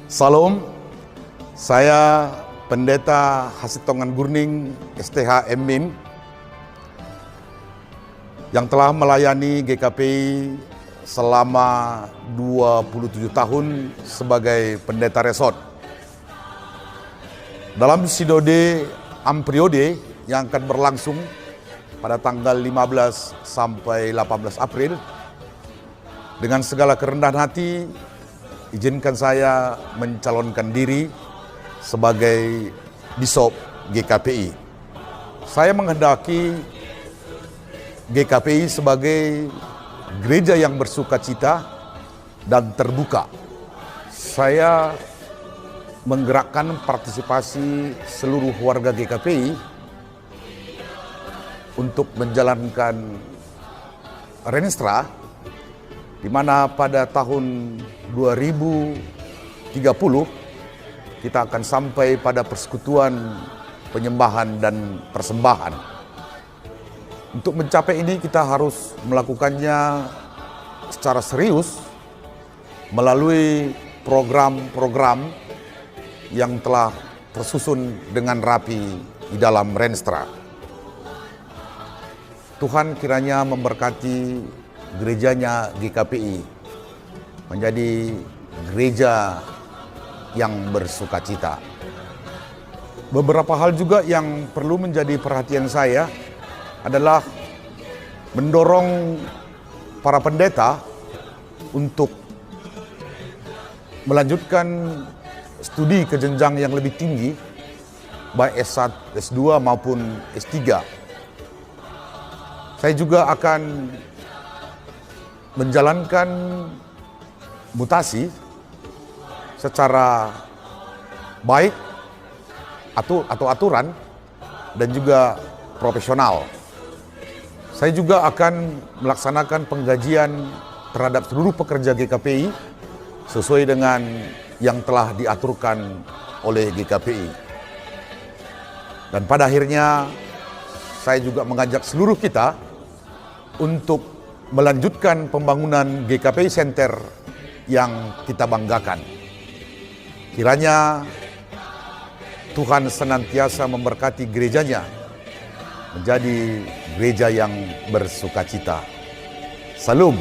Salam, saya Pendeta Hasitongan Gurning STH MMIM yang telah melayani GKPI selama 27 tahun sebagai pendeta resort. Dalam sinode Ampriode yang akan berlangsung pada tanggal 15 sampai 18 April, dengan segala kerendahan hati, izinkan saya mencalonkan diri sebagai Bishop GKPI. Saya menghendaki GKPI sebagai gereja yang bersukacita dan terbuka. Saya menggerakkan partisipasi seluruh warga GKPI untuk menjalankan Renstra, di mana pada tahun 2030 kita akan sampai pada persekutuan penyembahan dan persembahan. Untuk mencapai ini kita harus melakukannya secara serius melalui program-program yang telah tersusun dengan rapi di dalam Renstra. Tuhan kiranya memberkati gerejanya GKPI menjadi gereja yang bersukacita. Beberapa hal juga yang perlu menjadi perhatian saya adalah mendorong para pendeta untuk melanjutkan studi ke jenjang yang lebih tinggi, baik S1, S2 maupun S3. Saya juga akan menjalankan mutasi secara baik atau aturan dan juga profesional. Saya juga akan melaksanakan penggajian terhadap seluruh pekerja GKPI sesuai dengan yang telah diaturkan oleh GKPI. Dan pada akhirnya saya juga mengajak seluruh kita untuk melanjutkan pembangunan GKPI Center yang kita banggakan. Kiranya Tuhan senantiasa memberkati gerejanya menjadi gereja yang bersukacita. Salam.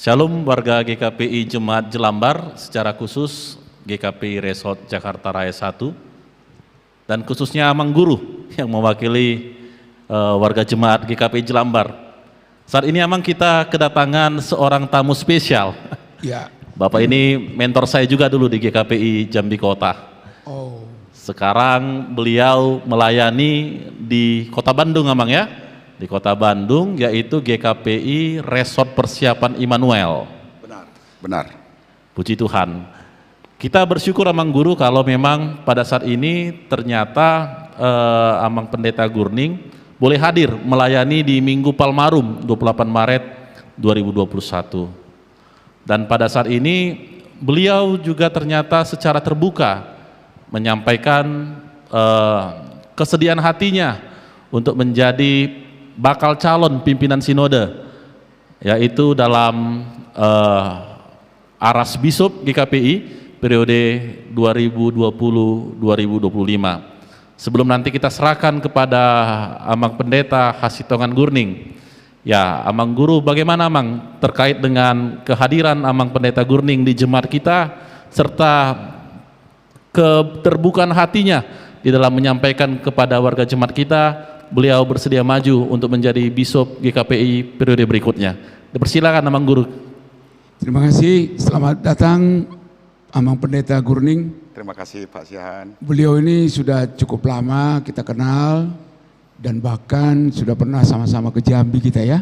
Shalom warga GKPI Jemaat Jelambar, secara khusus GKPI Resort Jakarta Raya 1, dan khususnya Amang Guru yang mewakili warga Jemaat GKPI Jelambar. Saat ini Amang kita kedatangan seorang tamu spesial. Ya. Bapak ini mentor saya juga dulu di GKPI Jambi Kota. Oh. Sekarang beliau melayani di Kota Bandung, Amang ya? Di Kota Bandung, yaitu GKPI Resort Persiapan Immanuel. Benar. Puji Tuhan. Kita bersyukur Amang Guru kalau memang pada saat ini ternyata Amang Pendeta Gurning boleh hadir melayani di Minggu Palmarum 28 Maret 2021. Dan pada saat ini beliau juga ternyata secara terbuka menyampaikan kesediaan hatinya untuk menjadi bakal calon pimpinan sinode, yaitu dalam Aras Bishop GKPI periode 2020-2025. Sebelum nanti kita serahkan kepada Amang Pendeta Hasitongan Gurning, ya Amang Guru, bagaimana Amang terkait dengan kehadiran Amang Pendeta Gurning di jemaat kita serta keterbukaan hatinya di dalam menyampaikan kepada warga jemaat kita beliau bersedia maju untuk menjadi Bishop GKPI periode berikutnya. Dipersilakan Amang Guru. Terima kasih, selamat datang Amang Pendeta Gurning. Terima kasih Pak Siahaan. Beliau ini sudah cukup lama kita kenal dan bahkan sudah pernah sama-sama ke Jambi kita ya.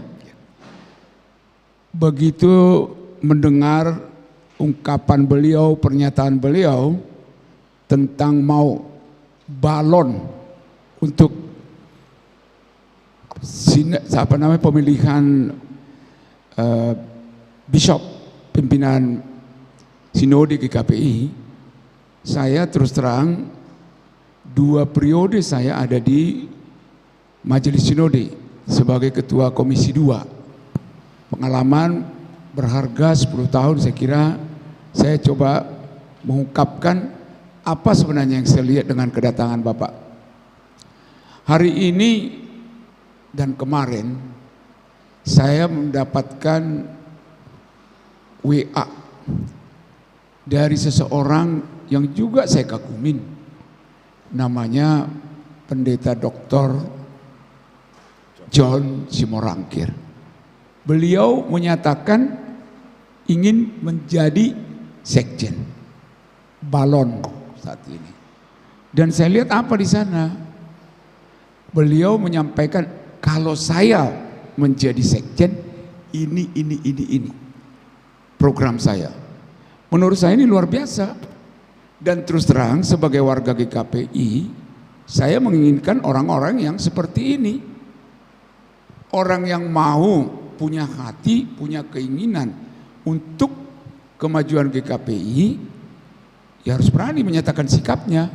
Begitu mendengar ungkapan beliau, pernyataan beliau tentang mau balon untuk pemilihan bishop pimpinan sinode GKPI, saya terus terang 2 periode saya ada di Majelis Sinode sebagai ketua Komisi 2. Pengalaman berharga 10 tahun saya kira saya coba mengungkapkan apa sebenarnya yang saya lihat dengan kedatangan Bapak. Hari ini dan kemarin saya mendapatkan WA dari seseorang yang juga saya kagumin, namanya Pendeta Dr. John Simorangkir. Beliau menyatakan ingin menjadi sekjen balon saat ini. Dan saya lihat apa di sana? Beliau menyampaikan kalau saya menjadi sekjen ini program saya. Menurut saya ini luar biasa. Dan terus terang sebagai warga GKPI, saya menginginkan orang-orang yang seperti ini. Orang yang mau, punya hati, punya keinginan untuk kemajuan GKPI, ya harus berani menyatakan sikapnya.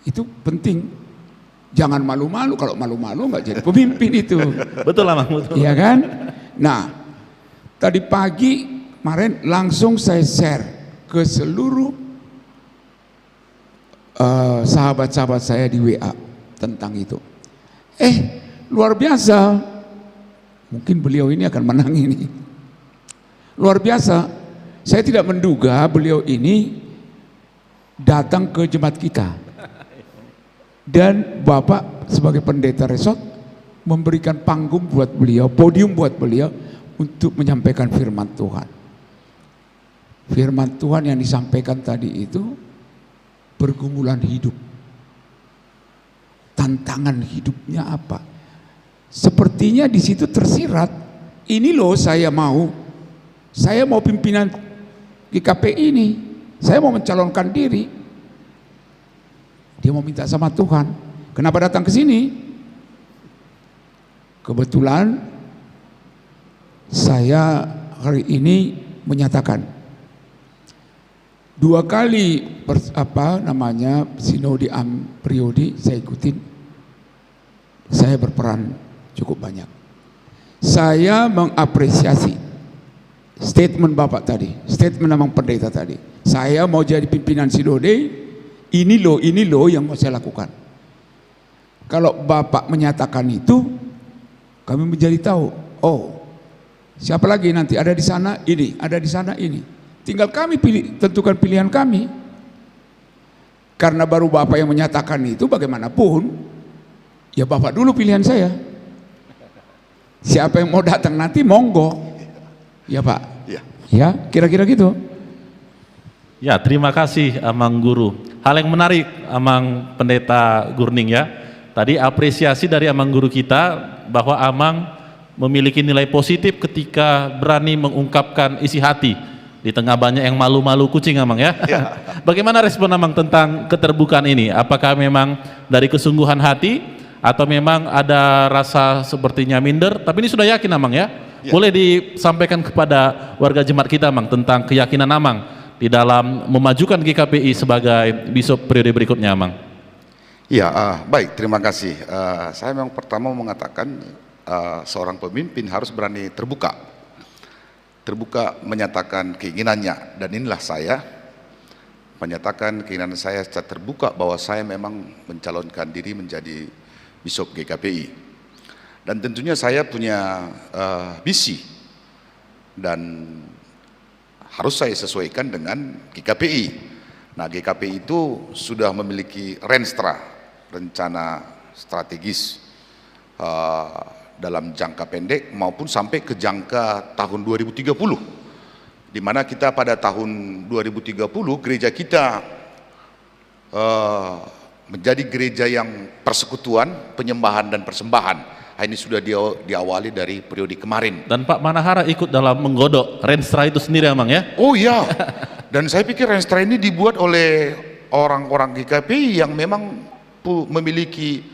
Itu penting. Jangan malu-malu, kalau malu-malu nggak jadi pemimpin itu. Betul lah, betul. Iya kan? Nah, tadi pagi kemarin langsung saya share ke seluruh sahabat-sahabat saya di WA tentang itu. Luar biasa. Mungkin beliau ini akan menang ini. Luar biasa. Saya tidak menduga beliau ini datang ke jemaat kita. Dan Bapak sebagai pendeta resort memberikan panggung buat beliau, podium buat beliau untuk menyampaikan firman Tuhan. Firman Tuhan yang disampaikan tadi itu pergumulan hidup. Tantangan hidupnya apa? Sepertinya di situ tersirat, ini loh saya mau pimpinan GKPI ini, saya mau mencalonkan diri. Dia mau minta sama Tuhan. Kenapa datang ke sini? Kebetulan saya hari ini menyatakan 2 kali sinode periode saya ikutin, saya berperan cukup banyak. Saya mengapresiasi statement Bapak tadi, statement Amang Pendeta tadi. Saya mau jadi pimpinan sinode. Ini loh yang mau saya lakukan. Kalau Bapak menyatakan itu, kami menjadi tahu, oh, siapa lagi nanti ada di sana ini, ada di sana ini. Tinggal kami tentukan pilihan kami. Karena baru Bapak yang menyatakan itu, bagaimanapun, ya Bapak dulu pilihan saya. Siapa yang mau datang nanti, monggo. Ya Pak. Ya, kira-kira gitu. Ya, terima kasih Amang Guru. Hal yang menarik Amang Pendeta Gurning ya. Tadi apresiasi dari Amang Guru kita bahwa Amang memiliki nilai positif ketika berani mengungkapkan isi hati di tengah banyak yang malu-malu kucing Amang ya. Bagaimana respon Amang tentang keterbukaan ini? Apakah memang dari kesungguhan hati atau memang ada rasa sepertinya minder? Tapi ini sudah yakin Amang ya. Boleh disampaikan kepada warga jemaat kita Amang tentang keyakinan Amang di dalam memajukan GKPI sebagai bishop periode berikutnya, Amang. Ya, baik, terima kasih. Saya memang pertama mengatakan seorang pemimpin harus berani terbuka menyatakan keinginannya, dan inilah saya menyatakan keinginan saya secara terbuka bahwa saya memang mencalonkan diri menjadi bishop GKPI, dan tentunya saya punya visi dan harus saya sesuaikan dengan GKPI. Nah, GKPI itu sudah memiliki rencana strategis dalam jangka pendek maupun sampai ke jangka tahun 2030, di mana kita pada tahun 2030 gereja kita menjadi gereja yang persekutuan, penyembahan dan persembahan. Ini sudah diawali dari periode kemarin. Dan Pak Manahara ikut dalam menggodok Renstra itu sendiri Amang ya? Oh iya, dan saya pikir Renstra ini dibuat oleh orang-orang GKPI yang memang memiliki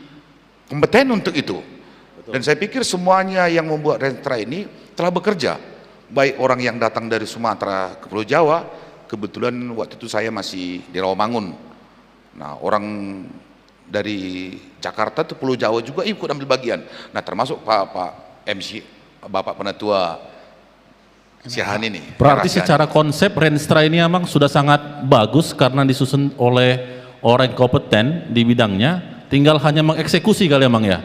kompeten untuk itu. Betul. Dan saya pikir semuanya yang membuat Renstra ini telah bekerja, baik orang yang datang dari Sumatera ke Pulau Jawa. Kebetulan waktu itu saya masih di Rawamangun. Nah, orang dari Jakarta ke Pulau Jawa juga ikut ambil bagian. Nah, termasuk Pak MC, Bapak Penatua Siahan ini. Berarti secara konsep Renstra ini Amang sudah sangat bagus karena disusun oleh orang kompeten di bidangnya, tinggal hanya mengeksekusi kali Amang ya.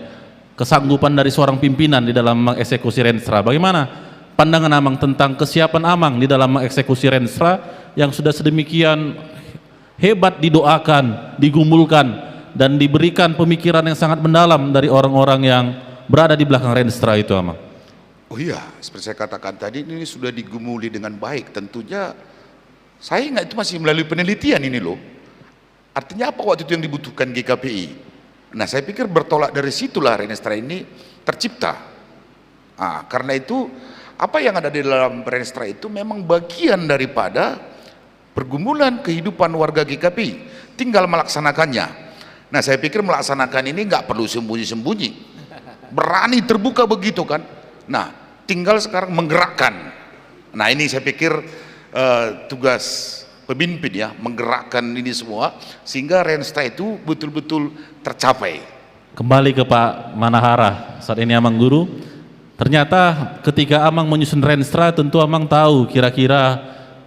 Kesanggupan dari seorang pimpinan di dalam mengeksekusi Renstra. Bagaimana pandangan Amang tentang kesiapan Amang di dalam mengeksekusi Renstra yang sudah sedemikian hebat didoakan, digumulkan, dan diberikan pemikiran yang sangat mendalam dari orang-orang yang berada di belakang Renstra itu Amang? Oh iya, seperti saya katakan tadi, ini sudah digumuli dengan baik. Tentunya saya ingat itu masih melalui penelitian ini loh. Artinya apa waktu itu yang dibutuhkan GKPI? Nah, saya pikir bertolak dari situlah Renstra ini tercipta. Nah, karena itu apa yang ada di dalam Renstra itu memang bagian daripada pergumulan kehidupan warga GKPI, tinggal melaksanakannya. Nah, saya pikir melaksanakan ini nggak perlu sembunyi-sembunyi, berani terbuka begitu kan. Nah, tinggal sekarang menggerakkan. Nah, ini saya pikir tugas pemimpin ya, menggerakkan ini semua sehingga Renstra itu betul-betul tercapai. Kembali ke Pak Manahara, saat ini Amang Guru, ternyata ketika Amang menyusun Renstra tentu Amang tahu kira-kira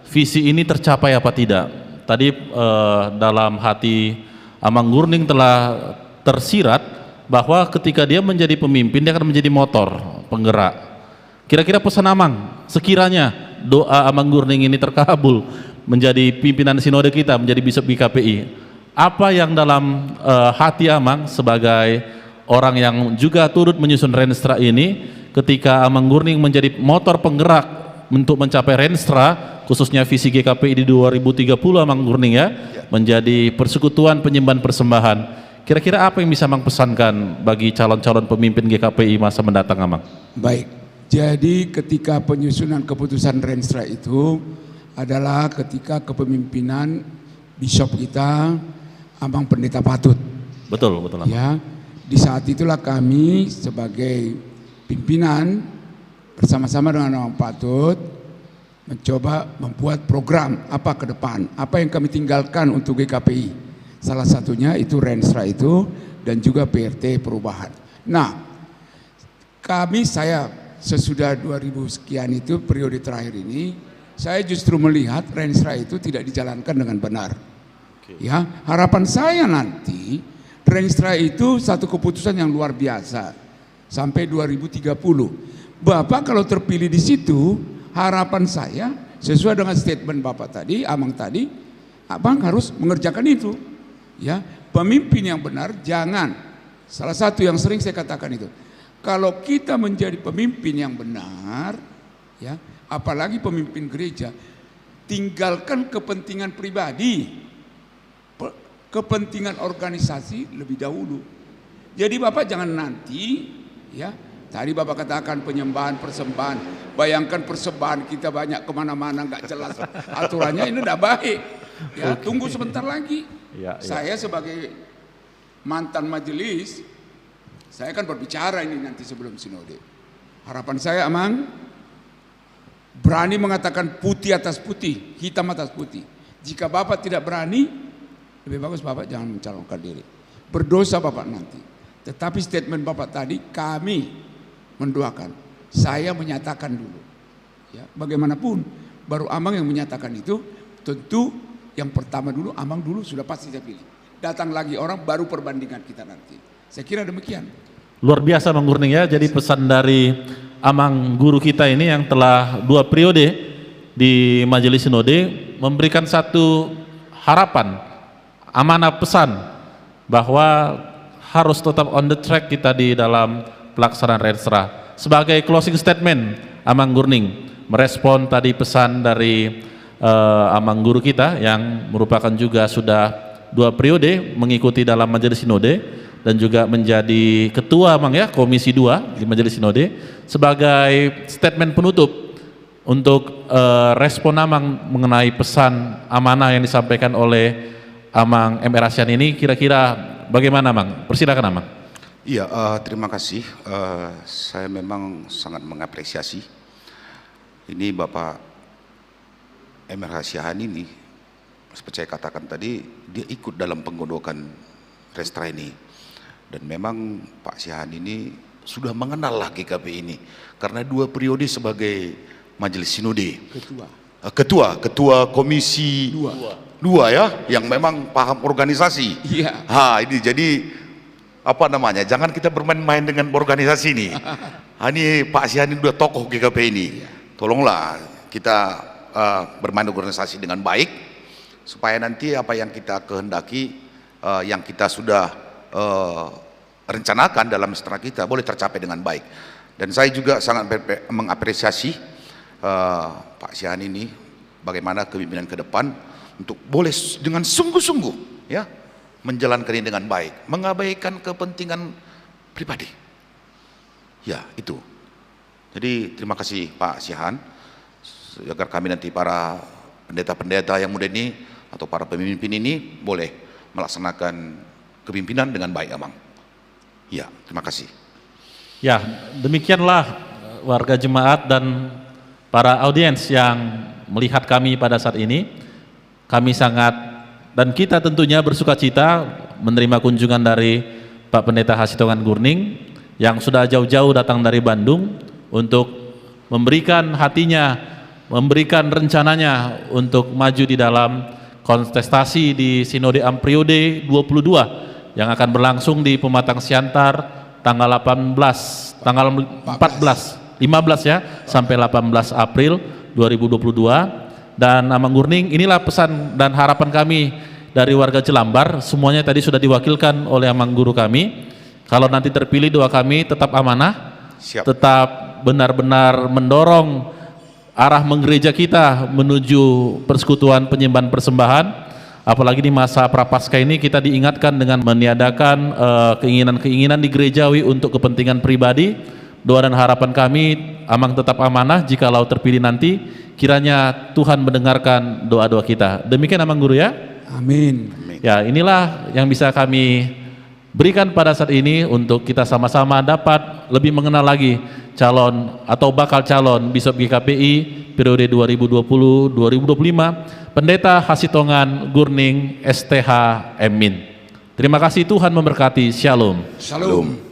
visi ini tercapai apa tidak. Tadi dalam hati Amang Gurning telah tersirat bahwa ketika dia menjadi pemimpin dia akan menjadi motor penggerak. Kira-kira pesan Amang, sekiranya doa Amang Gurning ini terkabul menjadi pimpinan sinode kita, menjadi bisop GKPI, apa yang dalam hati Amang sebagai orang yang juga turut menyusun Renstra ini, ketika Amang Gurning menjadi motor penggerak untuk mencapai Renstra, khususnya visi GKPI di 2030 Amang Gurning ya, menjadi persekutuan penyembahan persembahan. Kira-kira apa yang bisa Amang pesankan bagi calon-calon pemimpin GKPI masa mendatang Amang? Baik, jadi ketika penyusunan keputusan Renstra itu adalah ketika kepemimpinan Bishop kita, Amang Pendeta Patut. Betul, betul Amang. Ya, di saat itulah kami sebagai pimpinan bersama-sama dengan Amang Patut mencoba membuat program apa ke depan, apa yang kami tinggalkan untuk GKPI. Salah satunya itu Renstra itu dan juga PRT perubahan. Nah, saya sesudah 2000 sekian itu periode terakhir ini, saya justru melihat Renstra itu tidak dijalankan dengan benar. Ya, harapan saya nanti Renstra itu satu keputusan yang luar biasa sampai 2030. Bapak kalau terpilih di situ, harapan saya sesuai dengan statement Bapak tadi, Amang tadi, Abang harus mengerjakan itu. Ya, pemimpin yang benar jangan. Salah satu yang sering saya katakan itu, kalau kita menjadi pemimpin yang benar, ya, apalagi pemimpin gereja, tinggalkan kepentingan pribadi, kepentingan organisasi lebih dahulu. Jadi Bapak jangan nanti, ya, tadi Bapak katakan penyembahan persembahan, bayangkan persembahan kita banyak kemana-mana nggak jelas aturannya, ini udah baik. Ya, tunggu sebentar lagi. Ya, ya. Saya sebagai mantan majelis, saya akan berbicara ini nanti sebelum sinode. Harapan saya Amang berani mengatakan putih atas putih, hitam atas putih. Jika Bapak tidak berani, lebih bagus Bapak jangan mencalonkan diri. Berdosa Bapak nanti. Tetapi statement Bapak tadi kami mendoakan. Saya menyatakan dulu. Ya, bagaimanapun baru Amang yang menyatakan itu, tentu yang pertama dulu Amang dulu sudah pasti saya pilih. Datang lagi orang baru perbandingan kita nanti. Saya kira demikian. Luar biasa Amang Gurning ya. Jadi pesan dari Amang Guru kita ini yang telah 2 periode di Majelis Sinode memberikan satu harapan, amanah pesan bahwa harus tetap on the track kita di dalam pelaksanaan Renstra. Sebagai closing statement, Amang Gurning merespon tadi pesan dari Amang Guru kita yang merupakan juga sudah 2 periode mengikuti dalam Majelis Sinode dan juga menjadi ketua Amang ya Komisi 2 di Majelis Sinode. Sebagai statement penutup untuk respon Amang mengenai pesan amanah yang disampaikan oleh Amang MR Asian ini, kira-kira bagaimana Amang? Persilakan Amang. Iya, terima kasih. Saya memang sangat mengapresiasi ini Bapak MR Asian ini, seperti saya katakan tadi, dia ikut dalam penggodokan Renstra ini. Dan memang Pak Sihan ini sudah mengenal lah GKP ini, karena 2 periode sebagai Majelis Sinode. Ketua Komisi 2 ya, yang memang paham organisasi. Iya. Ini jadi apa namanya? Jangan kita bermain-main dengan organisasi ini. Ini Pak Sihan ini udah tokoh GKP ini. Tolonglah kita bermain organisasi dengan baik supaya nanti apa yang kita kehendaki, yang kita sudah rencanakan dalam setengah kita boleh tercapai dengan baik. Dan saya juga sangat mengapresiasi Pak Sihan ini bagaimana kepemimpinan ke depan untuk boleh dengan sungguh-sungguh ya menjalankan ini dengan baik, mengabaikan kepentingan pribadi. Ya, itu. Jadi terima kasih Pak Sihan, agar kami nanti para pendeta-pendeta yang muda ini atau para pemimpin ini boleh melaksanakan kepimpinan dengan baik, Amang. Ya, terima kasih. Ya, demikianlah warga jemaat dan para audiens yang melihat kami pada saat ini. Kami sangat dan kita tentunya bersuka cita menerima kunjungan dari Pak Pendeta Hasitongan Gurning yang sudah jauh-jauh datang dari Bandung untuk memberikan hatinya, memberikan rencananya untuk maju di dalam kontestasi di Sinode Am periode 22 yang akan berlangsung di Pematang Siantar tanggal 15 ya sampai 18 April 2022. Dan Amang Gurning, inilah pesan dan harapan kami dari warga Jelambar. Semuanya tadi sudah diwakilkan oleh Amang Guru kami. Kalau nanti terpilih, doa kami tetap amanah, tetap benar-benar mendorong arah menggereja kita menuju persekutuan penyembahan persembahan. Apalagi di masa Prapaskah ini kita diingatkan dengan meniadakan keinginan-keinginan di gerejawi untuk kepentingan pribadi. Doa dan harapan kami, Amang tetap amanah jikalau terpilih nanti, kiranya Tuhan mendengarkan doa-doa kita. Demikian Amang Guru ya. Amin. Ya, inilah yang bisa kami berikan pada saat ini untuk kita sama-sama dapat lebih mengenal lagi calon atau bakal calon Bishop GKPI periode 2020-2025, Pendeta Hasitongan Gurning STH Emin. Terima kasih, Tuhan memberkati. Shalom. Shalom.